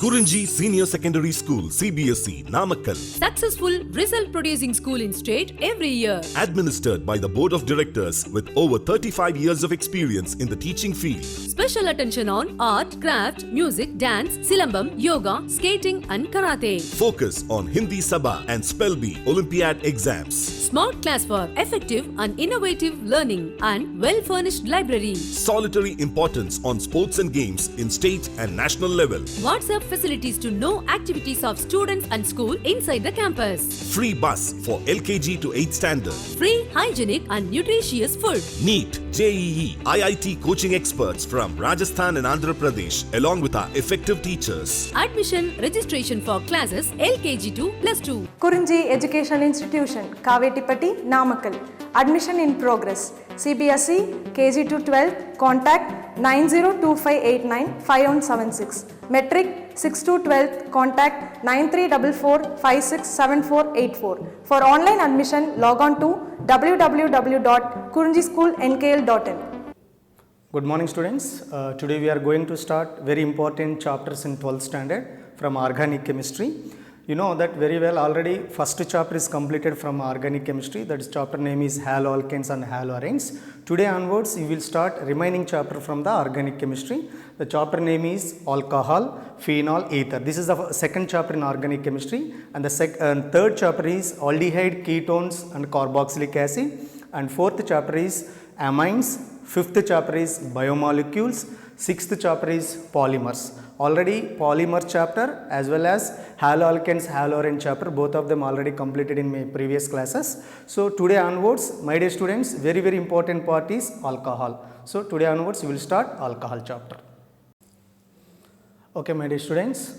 Kurunji Senior Secondary School, CBSE, Namakkal. Successful result producing school in state every year. Administered by the Board of Directors with over 35 years of experience in the teaching field. Special attention on art, craft, music, dance, silambam, yoga, skating and karate. Focus on Hindi Sabha and Spell Bee Olympiad exams. Smart class for effective and innovative learning and well-furnished library. Solitary importance on sports and games in state and national level. WhatsApp facilities to know activities of students and school inside the campus. Free bus for LKG to 8th standard. Free, hygienic and nutritious food. NEET, JEE, IIT coaching experts from Rajasthan and Andhra Pradesh along with our effective teachers. Admission registration for classes LKG to +2. Kurunji Educational Institution, Kavetipatti, Namakkal. Admission in progress. CBSE, KG to 12, contact 9025895176. Metric 6 to 12, contact 9344567484. For online admission, log on to www.kurunjischoolnkl.in. Good morning students. Today we are going to start very important chapters in 12th standard from organic chemistry. You know that very well already. First chapter is completed from organic chemistry, that is chapter name is haloalkanes and haloarenes. Today onwards you will start remaining chapter from the organic chemistry. The chapter name is alcohol, phenol, ether. This is the second chapter in organic chemistry, and the third chapter is aldehyde, ketones and carboxylic acid, and fourth chapter is amines, fifth chapter is biomolecules, sixth chapter is polymers. Already polymer chapter as well as haloalkanes, haloarene chapter, both of them already completed in my previous classes. So today onwards, my dear students, very important part is alcohol. So today onwards we will start alcohol chapter. Okay, my dear students,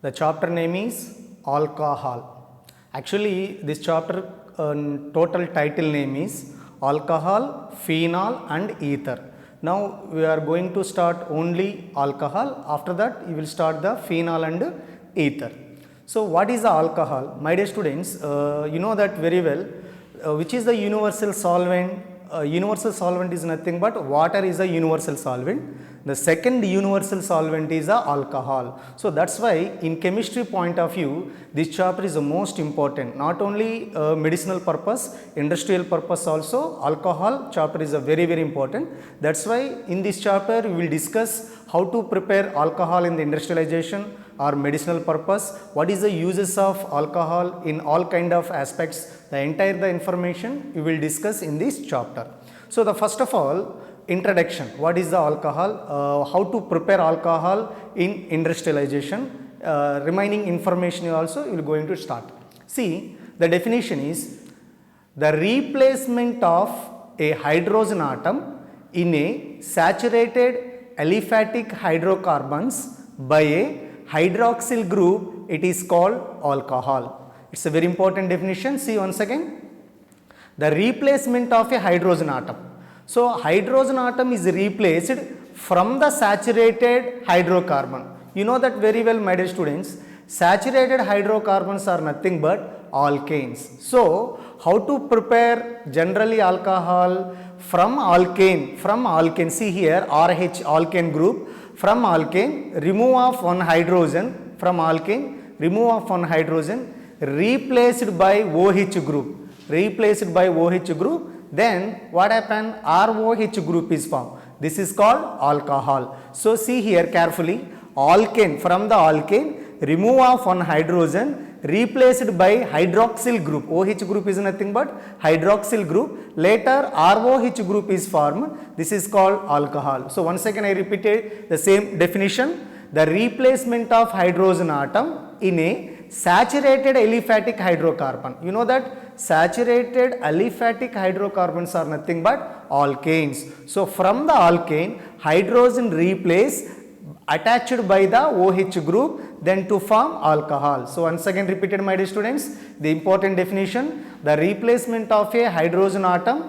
the chapter name is alcohol. Actually this chapter total title name is alcohol, phenol and ether. Now we are going to start only alcohol. After that you will start the phenol and ether. So what is the alcohol? My dear students, you know that very well. Which is the universal solvent? Universal solvent is nothing but water is a universal solvent. The second universal solvent is the alcohol. So that's why in chemistry point of view, this chapter is the most important. Not only medicinal purpose, industrial purpose also, alcohol chapter is a very important. That's why in this chapter we will discuss how to prepare alcohol in the industrialization or medicinal purpose, what is the uses of alcohol in all kind of aspects. The entire information we will discuss in this chapter. So the first of all, introduction. What is the alcohol? How to prepare alcohol in industrialization? Remaining information also you will going to start. See, the definition is the replacement of a hydrogen atom in a saturated aliphatic hydrocarbons by a hydroxyl group, it is called alcohol. It's a very important definition. See once again, the replacement of a hydrogen atom. So hydrogen atom is replaced from the saturated hydrocarbon. You know that very well, my dear students. Saturated hydrocarbons are nothing but alkanes. So how to prepare generally alcohol from alkane? From alkane, see here RH alkane group. From alkane, remove of one hydrogen. From alkane, remove of one hydrogen, replaced by OH group. Replaced by OH group. Then what happened? ROH group is formed. This is called alcohol. So see here carefully, alkane, from the alkane, remove of one hydrogen, replaced by hydroxyl group. OH group is nothing but hydroxyl group. Later ROH group is formed. This is called alcohol. So once again I repeated the same definition. The replacement of hydrogen atom in a saturated aliphatic hydrocarbon. You know that saturated aliphatic hydrocarbons are nothing but alkanes. So from the alkane, hydrogen replaced attached by the OH group, then to form alcohol. So once again repeated, my dear students, the important definition, the replacement of a hydrogen atom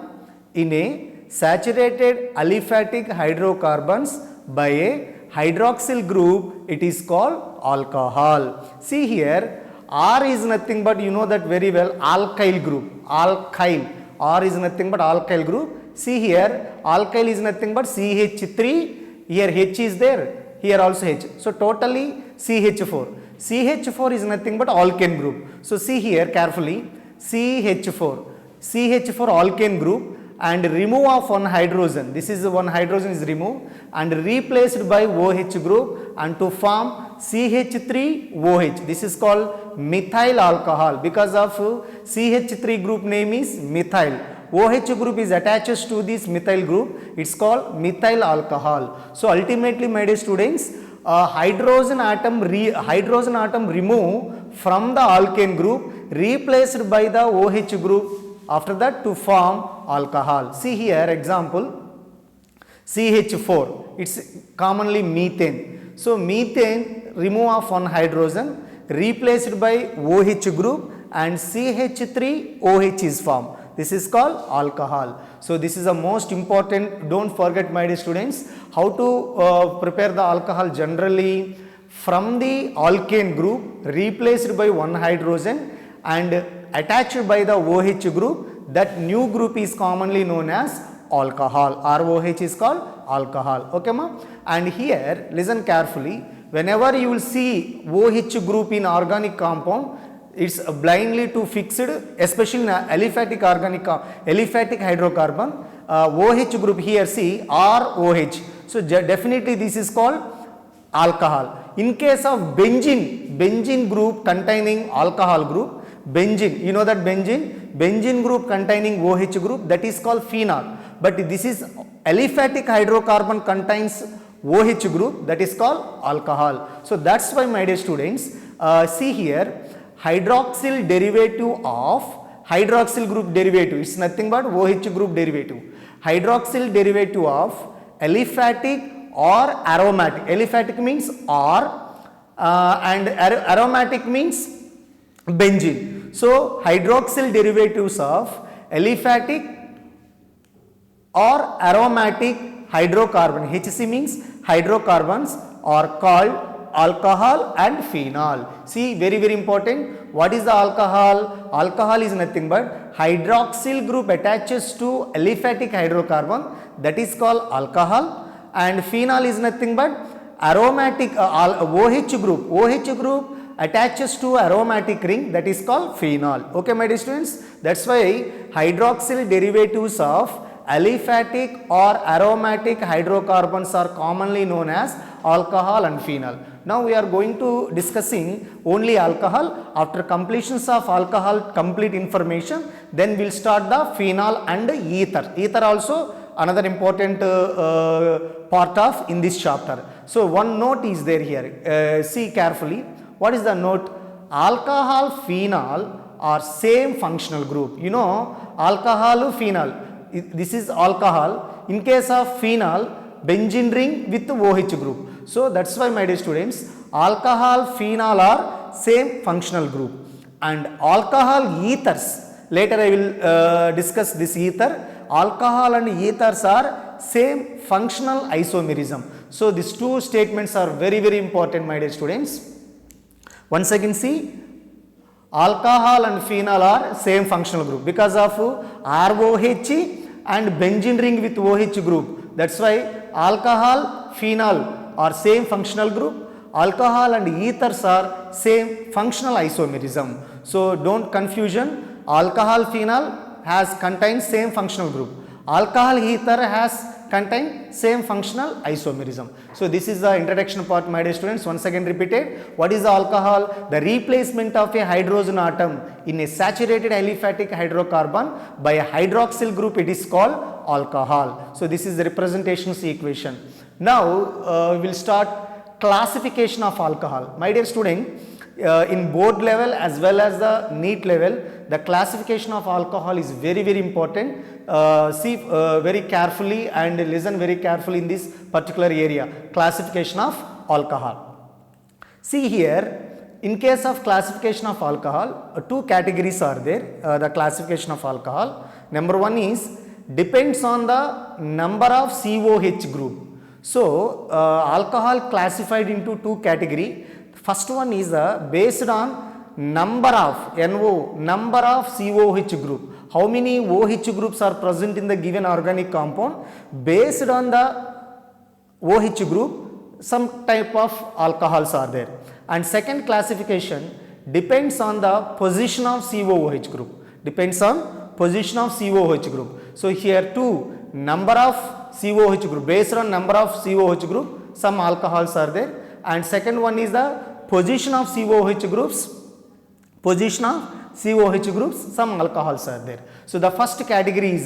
in a saturated aliphatic hydrocarbons by a hydroxyl group, it is called alcohol. See here, R is nothing but, you know that very well, alkyl group. Alkyl. R is nothing but alkyl group. See here, alkyl is nothing but CH3. Here H is there. here also H. So totally CH4. CH4 is nothing but alkane group. So see here carefully, CH4. CH4 alkane group, and remove of one hydrogen. This is one hydrogen is removed and replaced by OH group and to form CH3OH. This is called methyl alcohol. Because of CH3 group name is methyl. OH group is attached to this methyl group. It's called methyl alcohol. So ultimately, my dear students, hydrogen atom removed from the alkane group, replaced by the OH group. After that, to form alcohol. See here example, CH4. It's commonly methane. So methane, remove of one hydrogen, replaced by OH group, and CH3OH is formed. This is called alcohol. So this is the most important. Don't forget, my dear students, how to prepare the alcohol generally. From the alkane group, replaced by one hydrogen and attached by the OH group, that new group is commonly known as alcohol. ROH is called alcohol. Okay ma? And here listen carefully, whenever you will see OH group in organic compound, it's blindly to fixed, especially in aliphatic aliphatic hydrocarbon, OH group here see ROH. So definitely this is called alcohol. In case of benzene group containing alcohol group, benzene, you know that benzene group containing OH group, that is called phenol. But this is aliphatic hydrocarbon contains OH group, that is called alcohol. So that's why, my dear students, see here, hydroxyl derivative of hydroxyl group derivative, it's nothing but OH group derivative. Hydroxyl derivative of aliphatic or aromatic. Aliphatic means R and aromatic means benzene. So hydroxyl derivatives of aliphatic or aromatic hydrocarbon, HC means hydrocarbons, are called alcohol and phenol. See, very very important. What is the alcohol? Alcohol is nothing but hydroxyl group attaches to aliphatic hydrocarbon, that is called alcohol, and phenol is nothing but aromatic OH group. OH group attaches to aromatic ring, that is called phenol. Okay, my dear students, that's why hydroxyl derivatives of aliphatic or aromatic hydrocarbons are commonly known as alcohol and phenol. Now we are going to discussing only alcohol. After completions of alcohol complete information, then we'll start the phenol and ether. Ether also another important part of in this chapter. So one note is there here. See carefully. What is the note? Alcohol, phenol are same functional group. You know, alcohol, phenol. This is alcohol. In case of phenol, benzene ring with OH group. So that's why, my dear students, alcohol, phenol are same functional group. And alcohol ethers, later I will discuss this ether. Alcohol and ethers are same functional isomerism. So these two statements are very very important, my dear students. Once again see, alcohol and phenol are same functional group because of ROH and benzene ring with OH group. That's why alcohol, phenol are same functional group. Alcohol and ethers are same functional isomerism. So don't confusion. Alcohol, phenol has contained same functional group. Alcohol ether has contain same functional isomerism. So this is the introduction part, my dear students. Once again repeated, what is the alcohol? The replacement of a hydrogen atom in a saturated aliphatic hydrocarbon by a hydroxyl group, it is called alcohol. So this is the representations equation. Now we will start classification of alcohol. My dear student, in board level as well as the NEET level, the classification of alcohol is very very important. See very carefully and listen very carefully in this particular area, classification of alcohol. See here, in case of classification of alcohol, two categories are there, the classification of alcohol. Number one is depends on the number of COH group. So alcohol classified into two category. First one is based on number of number of COH group. How many OH groups are present in the given organic compound? Based on the OH group, some type of alcohols are there. And second classification depends on the position of COOH group. Depends on position of COOH group. So here two, number of COOH group, based on number of COOH group, some alcohols are there. And second one is the position of COOH groups, position of COOH groups, some alcohols are there. So the first category is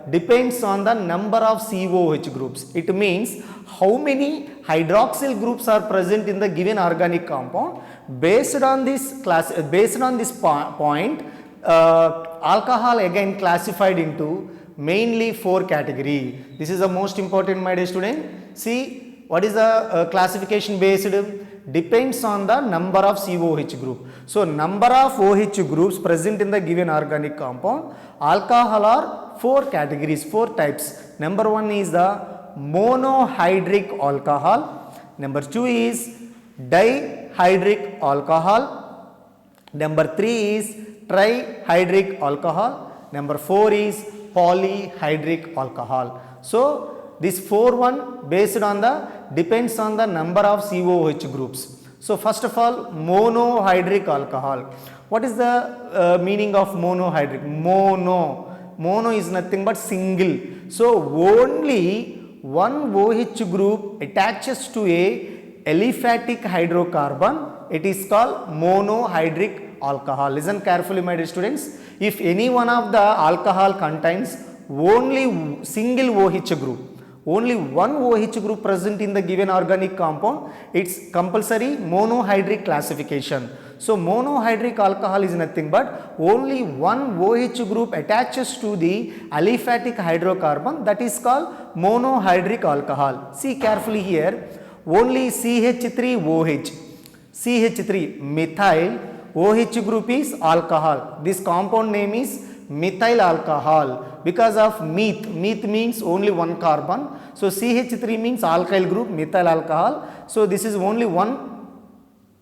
depends on the number of COOH groups. It means how many hydroxyl groups are present in the given organic compound. Based on this class, based on this point, alcohol again classified into mainly 4 category. This is the most important, my dear student. See, what is the classification based? Depends on the number of COOH group. So number of OH groups present in the given organic compound, alcohol are 4 categories, 4 types. Number 1 is the monohydric alcohol. Number 2 is dihydric alcohol. Number 3 is trihydric alcohol. Number 4 is polyhydric alcohol. So this 4 based on the depends on the number of COOH groups. So first of all, monohydric alcohol. What is the meaning of monohydric? Mono is nothing but single. So only one OH group attaches to a aliphatic hydrocarbon. It is called monohydric alcohol. Listen carefully, my dear students. If any one of the alcohol contains only single OH group, only one OH group present in the given organic compound, it's compulsory monohydric classification. So monohydric alcohol is nothing but only one OH group attaches to the aliphatic hydrocarbon, that is called monohydric alcohol. See carefully here, only CH3OH, CH3 methyl, OH group is alcohol. This compound name is methyl alcohol because of meth. Meth means only one carbon. So CH3 means alkyl group, methyl alcohol. So this is only one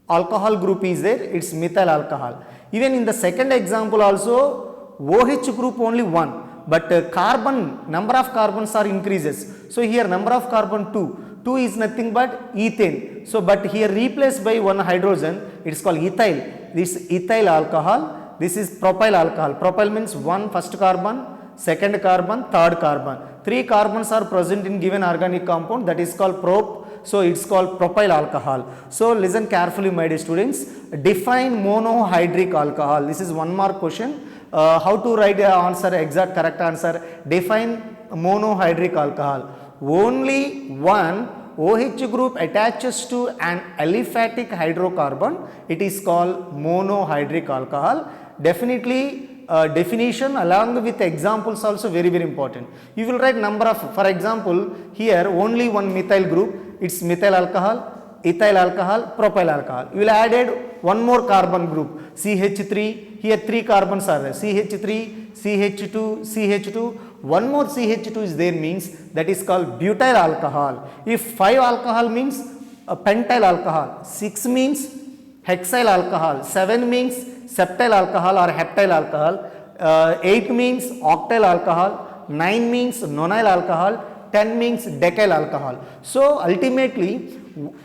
alcohol group is there, it's methyl alcohol. Even in the second example also, OH group only one, but carbon, number of carbons are increases. So here number of carbon 2. 2 is nothing but ethane. So but here replaced by one hydrogen, it's called ethyl. This ethyl alcohol, this is propyl alcohol. Propyl means one first carbon, second carbon, third carbon. 3 carbons are present in given organic compound, that is called prop. So it's called propyl alcohol. So listen carefully, my dear students. Define monohydric alcohol. This is 1 mark question. How to write the answer, exact correct answer? Define monohydric alcohol. Only one OH group attaches to an aliphatic hydrocarbon. It is called monohydric alcohol. Definitely definition along with examples also very important. You will write number of, for example, here only one methyl group, it's methyl alcohol, ethyl alcohol, propyl alcohol. You will added one more carbon group, CH3, here 3 carbons are there, CH3, CH2, CH2, one more CH2 is there means that is called butyl alcohol. If 5 alcohol means pentyl alcohol, 6 means hexyl alcohol, 7 means septyl alcohol or heptyl alcohol, 8 means octyl alcohol, 9 means nonyl alcohol, 10 means decyl alcohol. So ultimately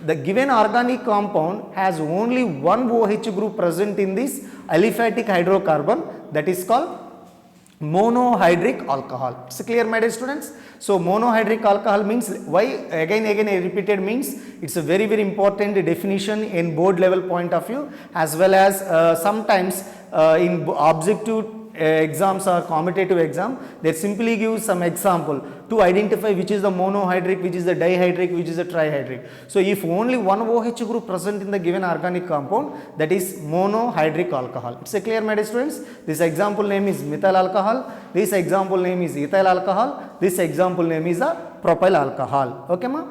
the given organic compound has only one OH group present in this aliphatic hydrocarbon, that is called monohydric alcohol. It's clear, my dear students? So monohydric alcohol means, why again I repeated, means it's a very important definition in board level point of view, as well as sometimes in objective exams or commutative exam, they simply give some example to identify which is the monohydric, which is the dihydric, which is the trihydric. So if only one OH group present in the given organic compound, that is monohydric alcohol. It's clear, my dear students? This example name is methyl alcohol, this example name is ethyl alcohol, this example name is a propyl alcohol. Okay ma?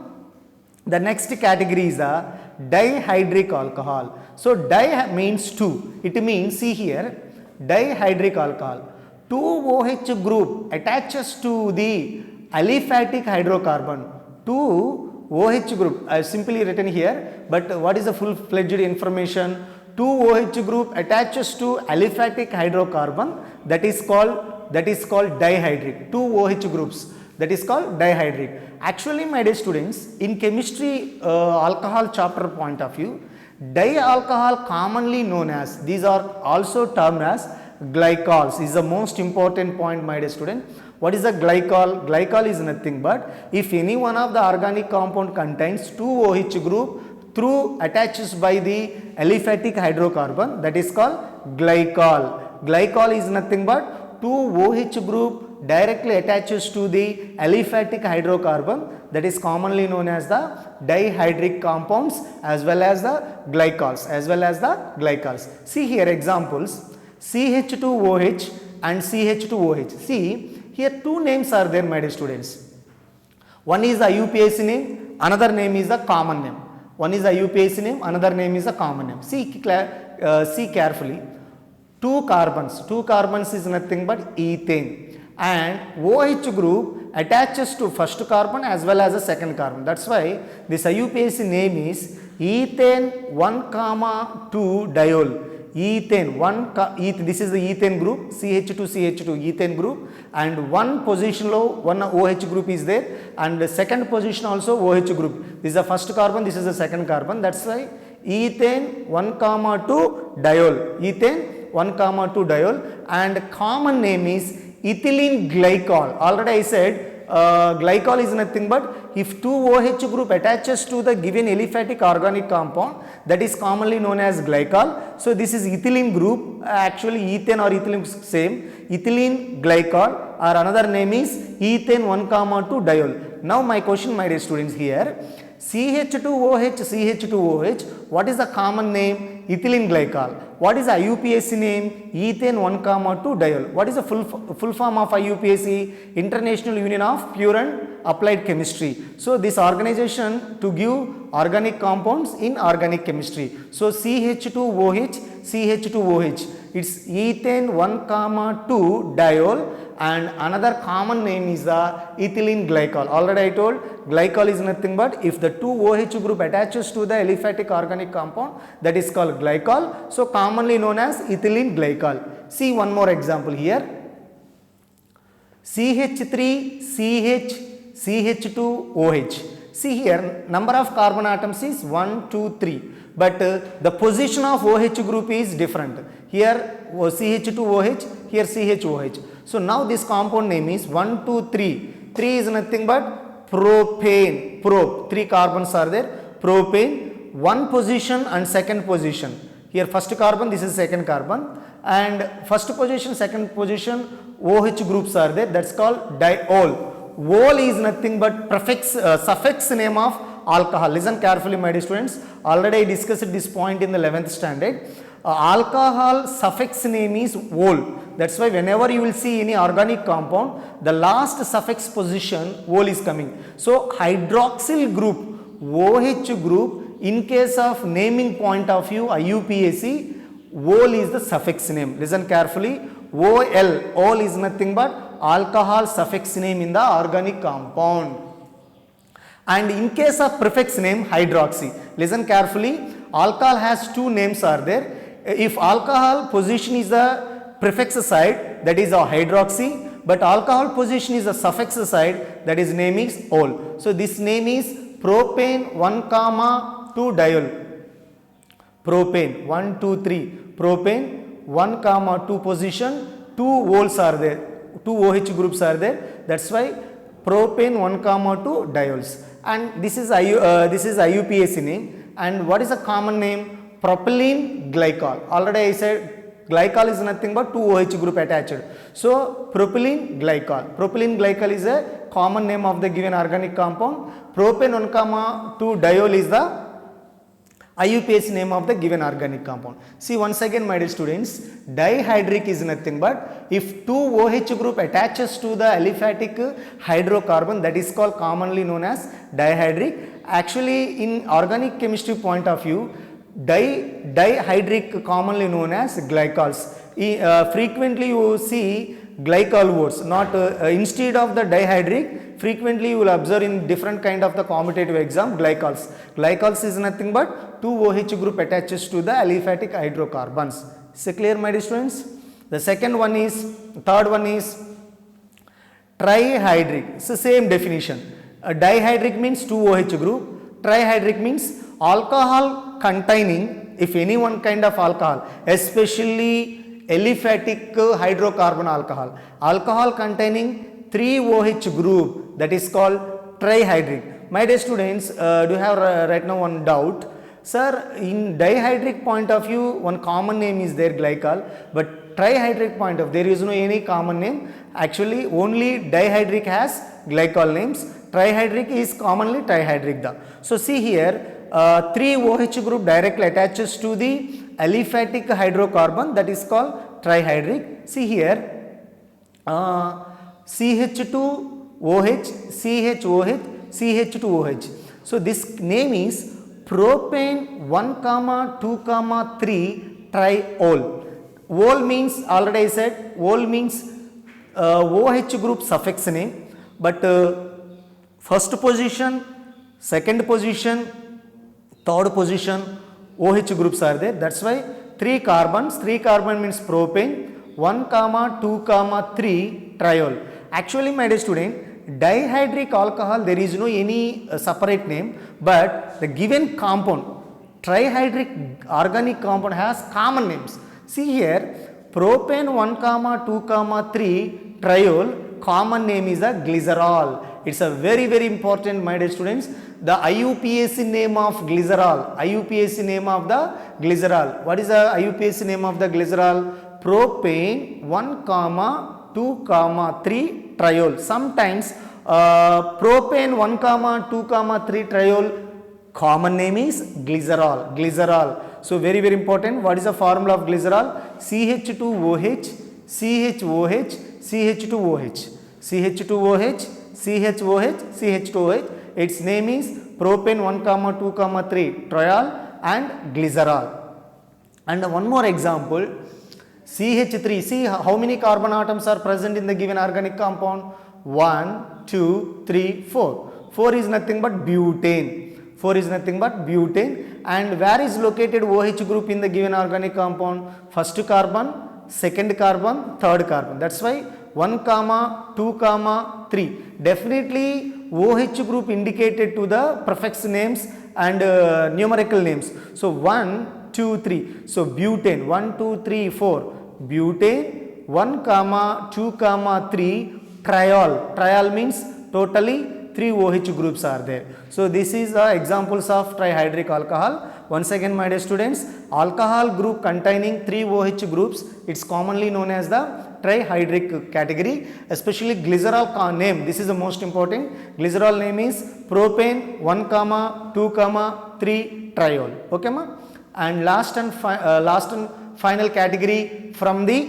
The next category is a dihydric alcohol. So di means 2. It means, see here, dihydric alcohol. 2 OH group attaches to the aliphatic hydrocarbon. 2 OH group, I have simply written here, but what is the full-fledged information? 2 OH group attaches to aliphatic hydrocarbon, that is called dihydric. 2 OH groups. that is called dihydric. Actually, my dear students, in chemistry alcohol chapter point of view, dialcohol commonly known as, these are also termed as glycols, is the most important point, my dear student. What is a glycol? Glycol is nothing but if any one of the organic compound contains 2 OH group through attaches by the aliphatic hydrocarbon, that is called glycol. Glycol is nothing but 2 OH group directly attaches to the aliphatic hydrocarbon, that is commonly known as the dihydric compounds as well as the glycols. See here examples, CH2OH and CH2OH. See here 2 names are there, my dear students. One is the IUPAC name, another name is the common name. One is the IUPAC name, another name is the common name. See carefully. 2 carbons is nothing but ethane, and OH group attaches to first carbon as well as the second carbon. That's why this IUPAC name is ethane 1,2 diol. Ethane this is the ethane group, CH2 ethane group, and one position one OH group is there, and the second position also OH group. This is the first carbon, this is the second carbon. That's why ethane 1,2 diol. Ethane 1,2 diol, and common name is ethylene glycol. Already I said glycol is nothing but if 2 OH group attaches to the given aliphatic organic compound, that is commonly known as glycol. So this is ethylene group, actually ethane or ethylene same, ethylene glycol, or another name is ethane 1,2 diol. Now my question, my dear students, here CH2OH, what is the common name? Ethylene glycol. What is the IUPAC name? Ethane 1,2 diol. What is the full form of IUPAC? International Union of Pure and Applied Chemistry. So this organization to give organic compounds in organic chemistry. So CH2OH, it's ethane 1,2 diol, and another common name is the ethylene glycol. Already I told glycol is nothing but if the 2 OH group attaches to the aliphatic organic compound, that is called glycol. So commonly known as ethylene glycol. See one more example here. CH2OH. See here number of carbon atoms is 1, 2, 3, but the position of OH group is different. Here CH2OH, here CHOH. So now this compound name is 1, 2, 3. 3 is nothing but propane. 3 carbons are there. Propane, 1 position and second position. Here first carbon, this is second carbon, and first position, second position OH groups are there. That's called diol. Ol is nothing but suffix name of alcohol. Listen carefully, my dear students. Already I discussed this point in the 11th standard. Alcohol suffix name is ol. That's why whenever you will see any organic compound, the last suffix position ol is coming. So hydroxyl group, OH group, in case of naming point of view, IUPAC, ol is the suffix name. Listen carefully. ol is nothing but alcohol suffix name in the organic compound. And in case of prefix name, hydroxy. Listen carefully. Alcohol has 2 names are there. If alcohol position is the prefix side, that is a hydroxy, but alcohol position is the suffix side, that is name is ol. So this name is propane 1,2 diol. Propane 1, 2, 3. Propane 1,2 position, 2 ols are there, 2 OH groups are there. That's why propane 1,2 diols. And this is IUPAC name. And what is the common name? Propylene glycol. Already I said glycol is nothing but 2 OH group attached. So propylene glycol. Propylene glycol is a common name of the given organic compound. Propane 1,2 diol is the IUPAC name of the given organic compound. See once again, my dear students, dihydric is nothing but if 2 OH group attaches to the aliphatic hydrocarbon, that is called commonly known as dihydric. Actually in organic chemistry point of view, dihydric commonly known as glycols. Frequently you see glycol words, not instead of the dihydric, frequently you will observe in different kind of the competitive exam glycols. Glycols is nothing but 2 OH group attaches to the aliphatic hydrocarbons. Is it clear, my dear students? The third one is Trihydric, it's the same definition. Dihydric means 2 OH group. Trihydric means alcohol containing, if any one kind of alcohol, especially aliphatic hydrocarbon alcohol, alcohol containing 3 OH group, that is called trihydric. My dear students, do you have right now one doubt? Sir, in dihydric point of view, one common name is there, glycol, but trihydric point of, there is no any common name. Actually, only dihydric has glycol names. Trihydric is commonly trihydric. So see here, 3 OH group directly attaches to the aliphatic hydrocarbon, that is called trihydric. See here, CH2OH, CHOH, CH2OH. So this name is propane 1,2,3 triol. Ol means, already I said, ol means OH group suffix name, but first position, second position, third position OH groups are there. That's why 3 carbons, 3 carbon means propane, 1,2,3 triol. Actually, my dear student, dihydric alcohol, there is no any separate name, but the given compound, trihydric organic compound, has common names. See here, propane 1,2,3 triol, common name is a glycerol. It's a very, very important, my dear students. The IUPAC name of glycerol, IUPAC name of the glycerol. What is the IUPAC name of the glycerol? Propane 1,2,3 triol. Sometimes propane 1,2,3 triol, common name is glycerol. Glycerol. So very, very important. What is the formula of glycerol? CH2OH, CHOH, CH2OH, CH2OH, CHOH, CH2OH. Its name is propane 1,2,3 triol and glycerol. And one more example, CH3. See how many carbon atoms are present in the given organic compound? 1, 2, 3, 4. 4 is nothing but butane. 4 is nothing but butane. And where is located OH group in the given organic compound? First carbon, second carbon, third carbon. That's why 1, 2, 3. Definitely OH group indicated to the prefix names and numerical names. So 1, 2, 3. So butane 1, 2, 3, 4. Butane 1, 2, 3 triol. Triol means totally 3 OH groups are there. So this is the examples of trihydric alcohol. Once again, my dear students, alcohol group containing 3 OH groups, it's commonly known as the trihydric category. Especially glycerol name, this is the most important. Glycerol name is propane 1, 2, 3 triol. Okay ma? And last and final category from the,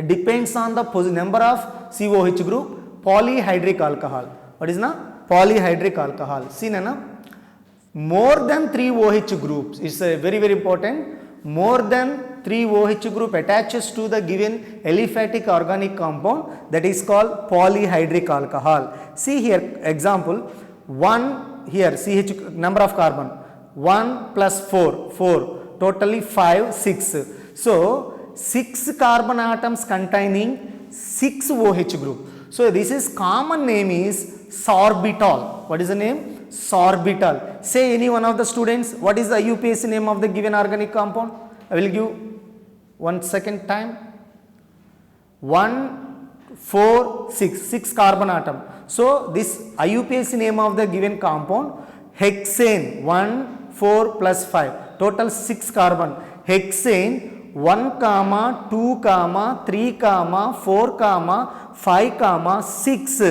depends on the number of COH group, polyhydric alcohol. What is na? Polyhydric alcohol. See na? More than 3 OH groups, it's very, very important. More than 3 OH group attaches to the given aliphatic organic compound, that is called polyhydric alcohol. See here example, 1 here CH number of carbon, 1 plus 4, 4, totally 5, 6. So 6 carbon atoms containing 6 OH group. So this is common name is sorbitol. What is the name? Sorbitol. Say any one of the students, what is the IUPAC name of the given organic compound? I will give 1 second time. 1, 4, 6, 6 carbon atom. So this IUPAC name of the given compound, hexane 1, 4 plus 5, total 6 carbon. Hexane 1, 2, 3, 4, 5, 6.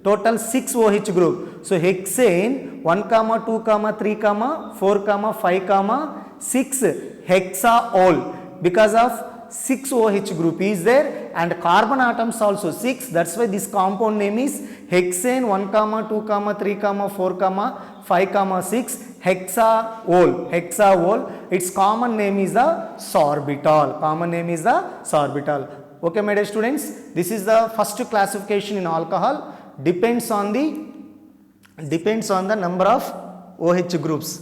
Total 6 OH group. So hexane 1, 2, 3, 4, 5, 6 hexaol. Because of 6 OH group is there and carbon atoms also 6. That's why this compound name is hexane 1, 2, 3, 4, 5, 6 hexaol. Hexaol. Its common name is the sorbitol. Common name is the sorbitol. Okay, my dear students, this is the first classification in alcohol. Depends on the number of OH groups.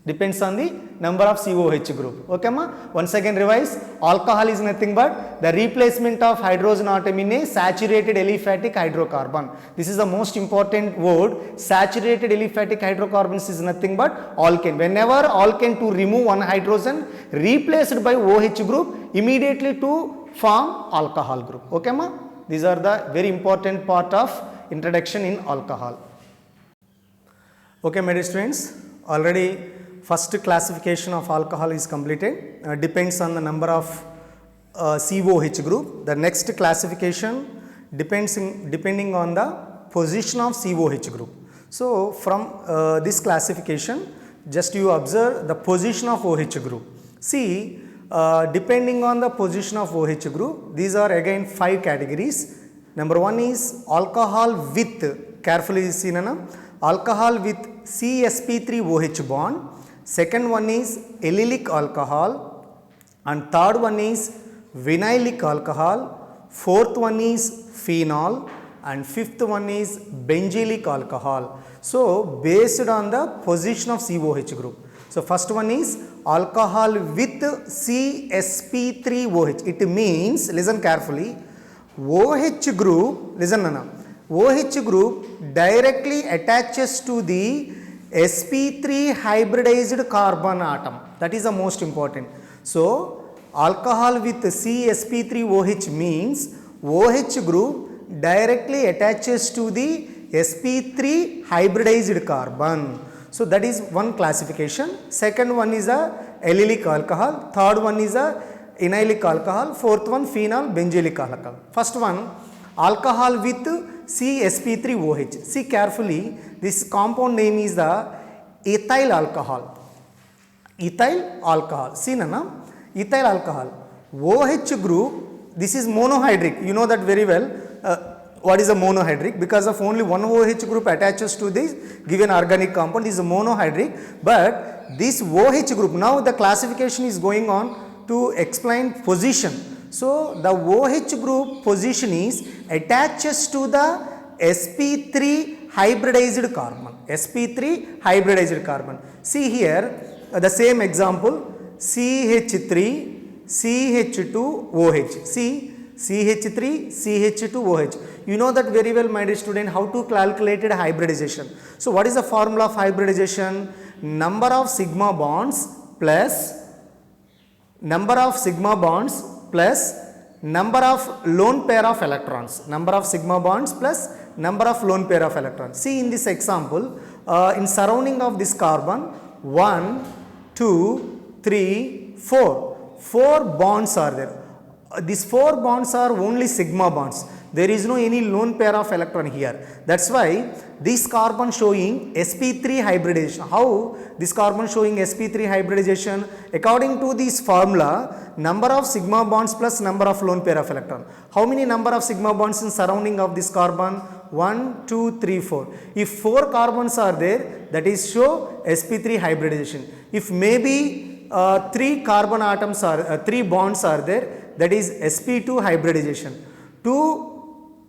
Depends on the number of COH group. Okay ma? Once again revise, alcohol is nothing but the replacement of hydrogen atom in a saturated aliphatic hydrocarbon. This is the most important word. Saturated aliphatic hydrocarbons is nothing but alkane. Whenever alkane to remove one hydrogen replaced by OH group immediately to form alcohol group. Okay ma? These are the very important part of introduction in alcohol. Okay my dear students, already first classification of alcohol is completed. Depends on the number of COH group. The next classification depending on the position of COH group. So from this classification, just you observe the position of OH group. See, depending on the position of OH group, these are again 5 categories. Number 1 is alcohol with, carefully see Nana, alcohol with CsP3OH bond. Second one is allylic alcohol, and third one is vinylic alcohol, fourth one is phenol, and fifth one is benzylic alcohol. So based on the position of COH group. So first one is alcohol with CsP3OH. It means, listen carefully, OH group, listen Nana, OH group directly attaches to the sp3 hybridized carbon atom. That is the most important. So alcohol with CsP3OH means OH group directly attaches to the sp3 hybridized carbon. So that is one classification. Second one is a allylic alcohol, third one is a enzylic alcohol, fourth one phenol benzylic alcohol. First one, alcohol with CsP3OH. See carefully, this compound name is the ethyl alcohol. Ethyl alcohol. See Nana, ethyl alcohol. OH group, this is monohydric. You know that very well. What is a monohydric? Because of only one OH group attaches to this given organic compound, this is a monohydric. But this OH group, now the classification is going on to explain position. So the OH group position is attaches to the sp3 hybridized carbon. sp3 hybridized carbon. See here the same example, CH3 CH2OH. See, CH3 CH2OH. You know that very well my dear student, how to calculate hybridization. So what is the formula of hybridization? Number of sigma bonds plus number of sigma bonds plus number of lone pair of electrons. Number of sigma bonds plus number of lone pair of electrons. See in this example, in surrounding of this carbon, 1, 2, 3, 4. 4 bonds are there. These 4 bonds are only sigma bonds. There is no any lone pair of electron here. That's why this carbon showing sp3 hybridization. How this carbon showing sp3 hybridization? According to this formula, number of sigma bonds plus number of lone pair of electron. How many number of sigma bonds in surrounding of this carbon? 1, 2, 3, 4. If 4 carbons are there, that is show sp3 hybridization. If maybe 3 carbon atoms are 3 bonds are there, that is sp2 hybridization. 2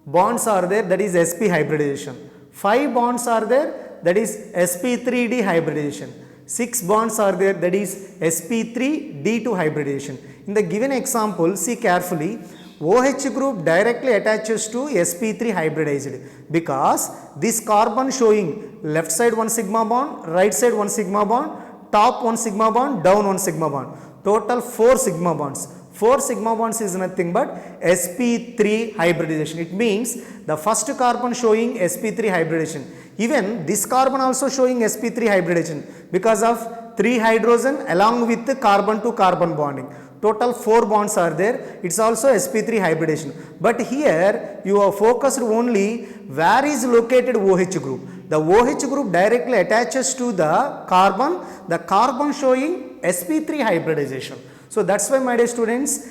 bonds are there, that is sp hybridization. 5 bonds are there, that is sp3d hybridization. 6 bonds are there, that is sp3d2 hybridization. In the given example, see carefully, OH group directly attaches to sp3 hybridized because this carbon showing left side 1 sigma bond, right side 1 sigma bond, top 1 sigma bond, down 1 sigma bond. Total 4 sigma bonds. 4 sigma bonds is nothing but sp3 hybridization. It means the first carbon showing sp3 hybridization. Even this carbon also showing sp3 hybridization because of 3 hydrogen along with the carbon to carbon bonding. Total 4 bonds are there. It's also sp3 hybridization. But here you are focused only where is located OH group. The OH group directly attaches to the carbon showing sp3 hybridization. So that's why my dear students,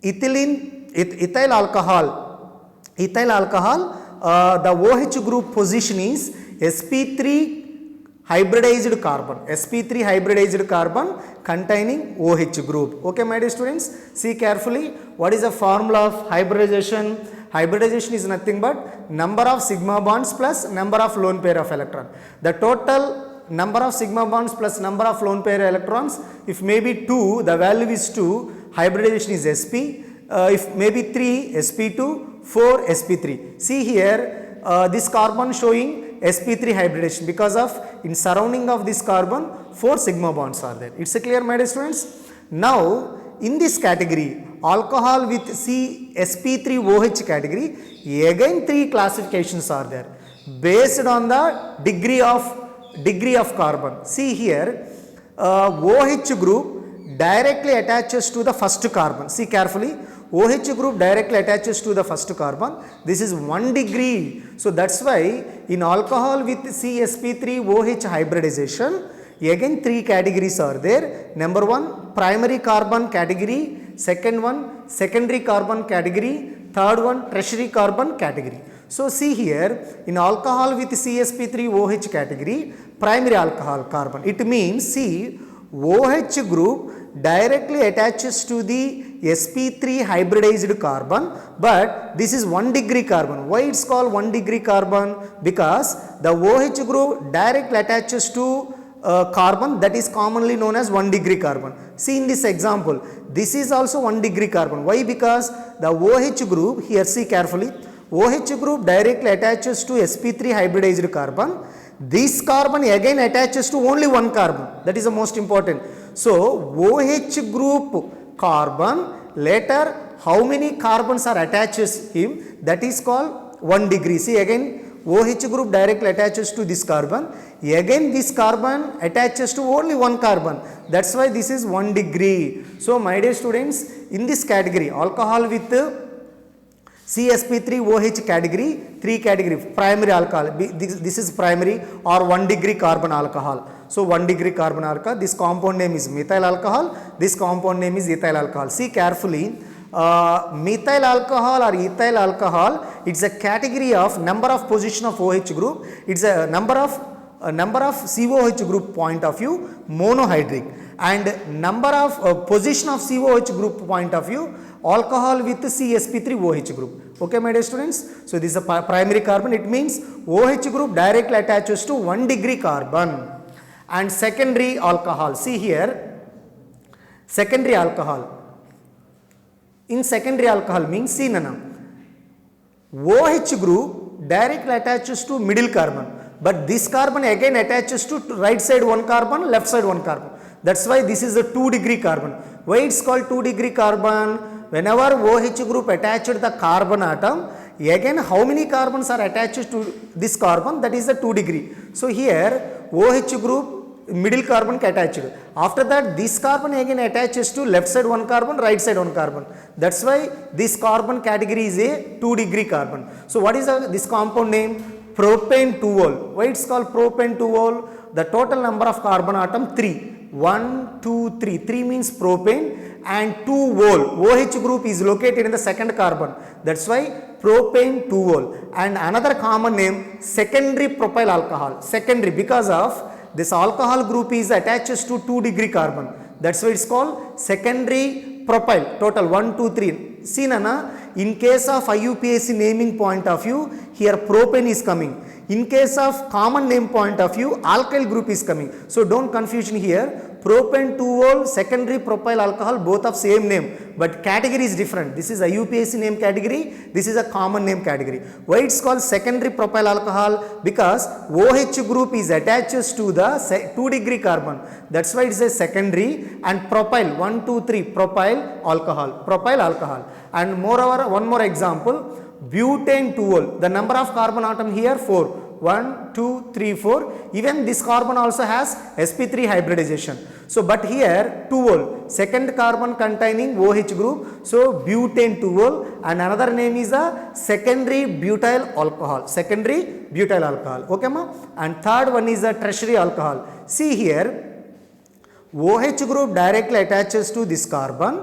ethyl alcohol, the OH group position is sp3 hybridized carbon, sp3 hybridized carbon containing OH group. Okay my dear students, see carefully, what is the formula of hybridization? Hybridization is nothing but number of sigma bonds plus number of lone pair of electron. The total number of sigma bonds plus number of lone pair electrons. If maybe 2, the value is 2, hybridization is sp. If maybe 3, sp2, 4, sp3. See here, this carbon showing sp3 hybridization because of in surrounding of this carbon 4 sigma bonds are there. It's clear, my dear students? Now in this category, alcohol with sp3OH category, again 3 classifications are there based on the degree of carbon. See here, OH group directly attaches to the first carbon. See carefully, OH group directly attaches to the first carbon. This is 1 degree. So that's why in alcohol with CsP3OH hybridization, again 3 categories are there. Number 1, primary carbon category. Second one, secondary carbon category. Third one, tertiary carbon category. So see here, in alcohol with CsP3OH category, primary alcohol carbon. It means, see, OH group directly attaches to the sp3 hybridized carbon, but this is 1 degree carbon. Why it's called 1 degree carbon? Because the OH group directly attaches to carbon that is commonly known as 1 degree carbon. See in this example, this is also 1 degree carbon. Why? Because the OH group, here see carefully, OH group directly attaches to sp3 hybridized carbon. This carbon again attaches to only 1 carbon. That is the most important. So OH group carbon, later how many carbons are attached him, that is called 1 degree. See again, OH group directly attaches to this carbon, again this carbon attaches to only 1 carbon. That's why this is 1 degree. So my dear students, in this category, alcohol with CsP3OH category, 3 category, primary alcohol, this is primary or 1 degree carbon alcohol. So 1 degree carbon alcohol, this compound name is methyl alcohol, this compound name is ethyl alcohol. See carefully, methyl alcohol or ethyl alcohol, it's a category of number of position of OH group, it's a number of COH group point of view, monohydric, and number of position of COH group point of view, alcohol with CsP3OH group. Okay, my dear students? So this is a primary carbon. It means OH group directly attaches to 1 degree carbon. And secondary alcohol. See here, secondary alcohol. In secondary alcohol means, see Nana, OH group directly attaches to middle carbon, but this carbon again attaches to right side 1 carbon, left side 1 carbon. That's why this is a 2 degree carbon. Why it's called 2 degree carbon? Whenever OH group attached the carbon atom, again how many carbons are attached to this carbon, that is the 2 degree. So here OH group middle carbon attached. After that this carbon again attaches to left side 1 carbon, right side 1 carbon. That's why this carbon category is a 2 degree carbon. So what is this compound name? Propane 2-ol. Why it's called propane 2-ol? The total number of carbon atom 3. 1, 2, 3. 3 means propane, and 2-ol. OH group is located in the second carbon. That's why propane 2-ol. And another common name, secondary propyl alcohol. Secondary because of this alcohol group is attaches to 2 degree carbon. That's why it's called secondary propyl. Total 1, 2, 3. See Nana, in case of IUPAC naming point of view, here propane is coming. In case of common name point of view, alkyl group is coming. So don't confusion here. Propane 2-ol, secondary propyl alcohol, both of same name, but category is different. This is IUPAC name category, this is a common name category. Why it's called secondary propyl alcohol? Because OH group is attached to the 2 degree carbon. That's why it's a secondary, and propyl 1, 2, 3 propyl alcohol. And moreover, one more example, butane 2-ol. The number of carbon atom here 4. 1, 2, 3, 4. Even this carbon also has sp3 hybridization. So but here 2-ol, second carbon containing OH group. So butane 2-ol, and another name is a secondary butyl alcohol. Secondary butyl alcohol. Okay ma? And third one is a tertiary alcohol. See here, OH group directly attaches to this carbon,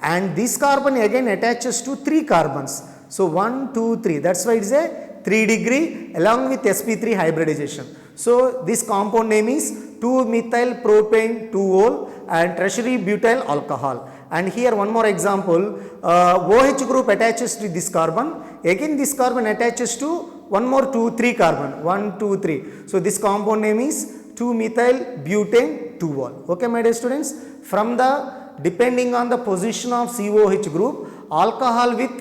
and this carbon again attaches to 3 carbons. So 1, 2, 3. That's why it's a 3 degree along with sp3 hybridization. So this compound name is 2-methyl propane 2-ol and tertiary butyl alcohol. And here one more example, OH group attaches to this carbon, again this carbon attaches to one more 3 carbon, 1, 2, 3. So this compound name is 2-methyl butane 2-ol. Okay, my dear students, from the depending on the position of COH group, alcohol with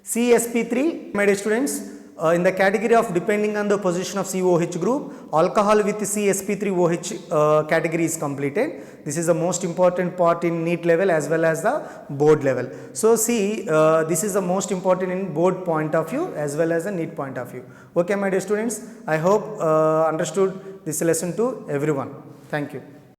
CsP3, my dear students, in the category of depending on the position of COH group, alcohol with CsP3OH category is completed. This is the most important part in NEET level as well as the board level. So see, this is the most important in board point of view as well as the NEET point of view. Okay, my dear students, I hope understood this lesson to everyone. Thank you.